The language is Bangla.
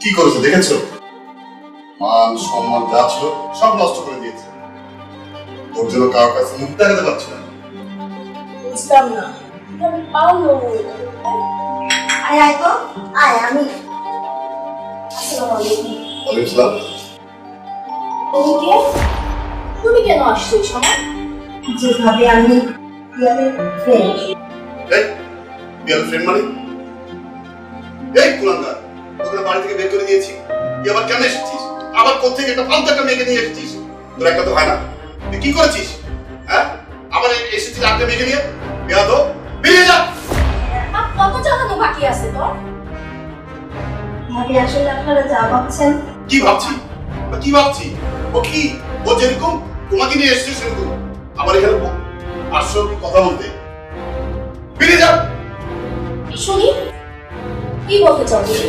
কি করেছে দেখেছো? মান সম্মান যা ছিল সব নষ্ট করে দিয়েছে। ওর জন্য কারোর কাছে মুখ দেখাতে পারছি না। বুঝলাম না কিভাবে পারলো আয় আয় তো আয় আমি আসসালামু আলাইকুম। ওয়ালাইকুম আসসালাম। তুমি কে? তুমি কেন আসছো এই সময়? যেভাবে আমি পিয়ারের ফ্রেন্ড এই বিয়ার ফ্রেন্ড মানে? এই কুলাঙ্গার, তোকে বাড়ি থেকে বের করে দিয়েছি, তুই আবার কেন এসেছিস? আবার কোত্থেকে একটা ফালতু একটা মেয়েকে নিয়ে এসেছিস? তোর একটা তো হয় না, তুই কি করেছিস? হ্যাঁ, আবার এসেছিস একটা মেয়েকে নিয়ে? বেয়া তো বেরিয়ে যা। আর কত জানানো বাকি আছে তো? ভাবি আসলে আপনারা যা ভাবছেন কি ভাবছি? কি ভাবছি? ও কি, ও যেরকম তোমাকে নিয়ে এসেছে সেরকম আবার এখানে আসছো কথা বলতে। বেরিয়ে যা। শুনি কি বলতে চাও তুমি?